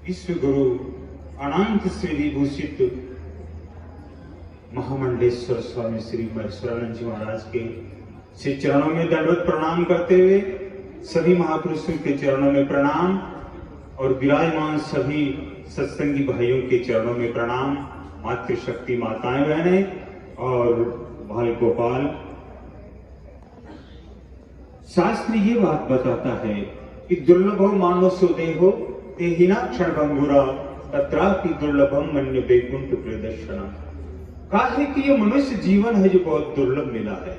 विश्व गुरु अनंत श्री विभूषित महामंडलेश्वर स्वामी श्री महेश्वरानंद जी महाराज के श्री चरणों में दंडवत प्रणाम करते हुए सभी महापुरुषों के चरणों में प्रणाम और विराजमान सभी सत्संगी भाइयों के चरणों में प्रणाम। मातृशक्ति माताएं बहनें और बाल गोपाल, शास्त्र ये बात बताता है कि दुर्लभो मानव सुदेहो तेहिना क्षणभंगुरा तत्रापि दुर्लभम मन्य वैकुंठ प्रदर्शना। कहा है कि ये मनुष्य जीवन है जो बहुत दुर्लभ मिला है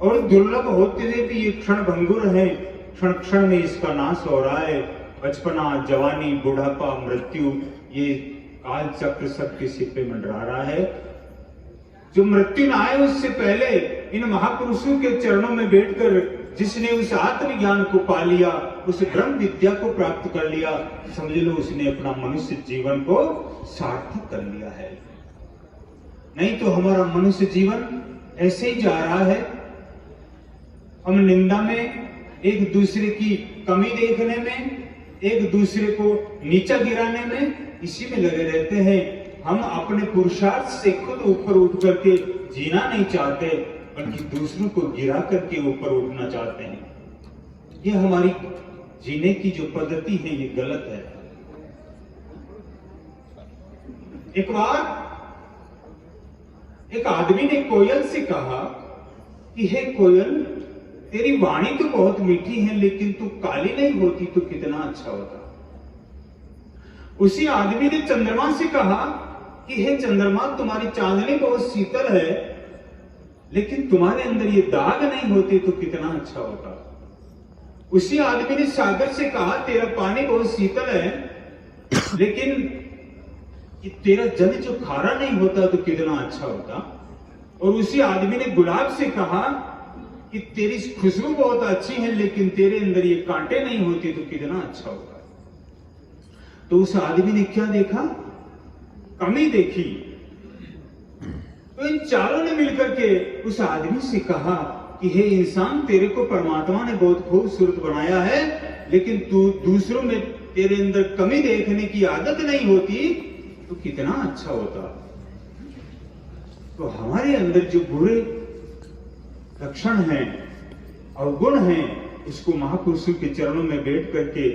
और दुर्लभ होते हुए भी ये क्षण भंगुर है, क्षण क्षण में इसका नाश हो रहा है। बचपना, जवानी, बुढ़ापा, मृत्यु, ये काल चक्र सबके सिर पे मंडरा रहा है। जो मृत्यु न आए उससे पहले इन महापुरुषों के चरणों में बैठकर जिसने उस आत्मज्ञान को पा लिया, उस ब्रह्म विद्या को प्राप्त कर लिया, समझ लो उसने अपना मनुष्य जीवन को सार्थक कर लिया है। नहीं तो हमारा मनुष्य जीवन ऐसे ही जा रहा है। हम निंदा में, एक दूसरे की कमी देखने में, एक दूसरे को नीचा गिराने में, इसी में लगे रहते हैं। हम अपने पुरुषार्थ से खुद ऊपर उठ करके जीना नहीं चाहते, बल्कि दूसरों को गिरा करके ऊपर उठना चाहते हैं। ये हमारी जीने की जो पद्धति है ये गलत है। एक बार एक आदमी ने कोयल से कहा कि हे कोयल, तेरी वाणी तो बहुत मीठी है, लेकिन तू काली नहीं होती तो कितना अच्छा होता। उसी आदमी ने चंद्रमा से कहा कि हे चंद्रमा, तुम्हारी चांदनी बहुत शीतल है, लेकिन तुम्हारे अंदर ये दाग नहीं होते तो कितना अच्छा होता। उसी आदमी ने सागर से कहा तेरा पानी बहुत शीतल है, लेकिन तेरा जल जो खारा नहीं होता तो कितना अच्छा होता। और उसी आदमी ने गुलाब से कहा कि तेरी खुशबू बहुत अच्छी है, लेकिन तेरे अंदर ये कांटे नहीं होते तो कितना अच्छा होता। तो उस आदमी ने क्या देखा? कमी देखी। तो इन चारों ने मिलकर के उस आदमी से कहा कि हे इंसान, तेरे को परमात्मा ने बहुत खूबसूरत बनाया है, लेकिन तू दूसरों में तेरे अंदर कमी देखने की आदत नहीं होती तो कितना अच्छा होता। तो हमारे अंदर जो बुरे लक्षण हैं, अवगुण हैं, उसको महापुरुषों के चरणों में बैठ करके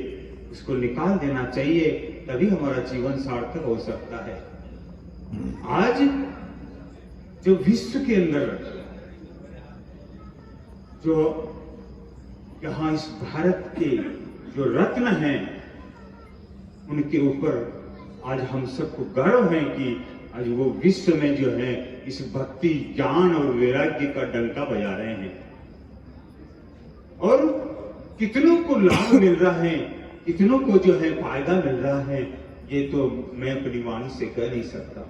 उसको निकाल देना चाहिए, तभी हमारा जीवन सार्थक हो सकता है। आज जो विश्व के अंदर जो यहां इस भारत के जो रत्न हैं, उनके ऊपर आज हम सबको गर्व है कि आज वो विश्व में जो है इस भक्ति, ज्ञान और वैराग्य का डंका बजा रहे हैं। और कितनों को लाभ मिल रहा है, कितनों को जो है फायदा मिल रहा है, ये तो मैं अपनी वाणी से कह नहीं सकता,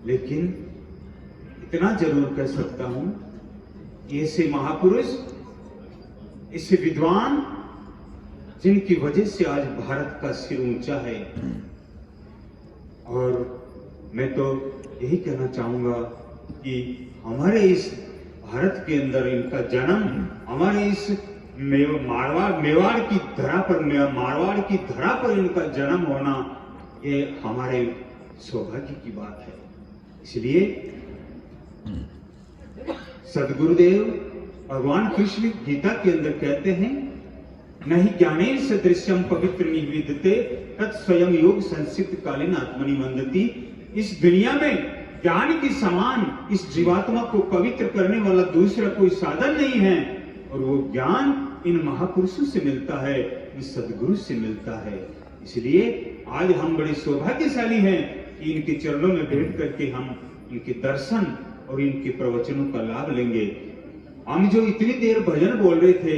लेकिन इतना जरूर कह सकता हूं कि ऐसे महापुरुष, ऐसे विद्वान, जिनकी वजह से आज भारत का सिर ऊंचा है। और मैं तो यही कहना चाहूंगा कि हमारे इस भारत के अंदर इनका जन्म, हमारे इस मेवाड़ की धरा पर, मारवाड़ की धरा पर इनका जन्म होना, ये हमारे सौभाग्य की बात है। इसलिए सदगुरुदेव भगवान कृष्ण गीता के अंदर कहते हैं, नहीं ज्ञानेन सदृश्यम पवित्र निविद्यते तत् स्वयं योग संसिद्ध कालीन आत्मनि मंदति। इस दुनिया में ज्ञान के समान इस जीवात्मा को पवित्र करने वाला दूसरा कोई साधन नहीं है, और वो ज्ञान इन महापुरुषों से मिलता है, इन सदगुरु से मिलता है। इसलिए आज हम बड़े सौभाग्यशाली हैं कि इनके चरणों में बैठ करके हम इनके दर्शन और इनके प्रवचनों का लाभ लेंगे। हम जो इतनी देर भजन बोल रहे थे,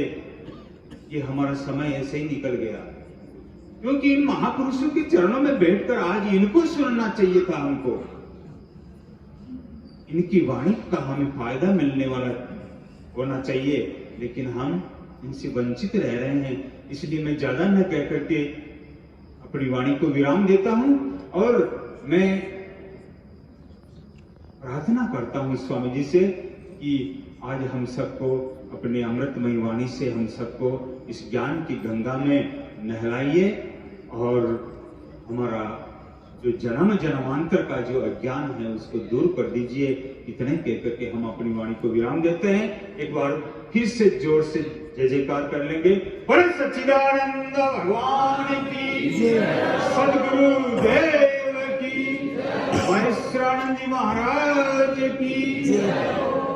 ये हमारा समय ऐसे ही निकल गया, क्योंकि इन महापुरुषों के चरणों में बैठकर आज इनको सुनना चाहिए था हमको। इनकी वाणी का हमें फायदा मिलने वाला होना चाहिए, लेकिन हम इनसे वंचित रह रहे हैं। इसलिए मैं ज्यादा न कह करके अपनी वाणी को विराम देता हूं और मैं प्रार्थना करता हूं स्वामी जी से कि आज हम सबको अपने अमृतमयी वाणी से हम सबको इस ज्ञान की गंगा में नहलाइए और हमारा जो जन्म जन्मांतर का जो अज्ञान है उसको दूर कर दीजिए। इतने कहकर के हम अपनी वाणी को विराम देते हैं। एक बार फिर से जोर से जय जयकार कर लेंगे। बोले सच्चिदानंद भगवान की, सदगुरु देव की, महेश्वरानंद जी महाराज की।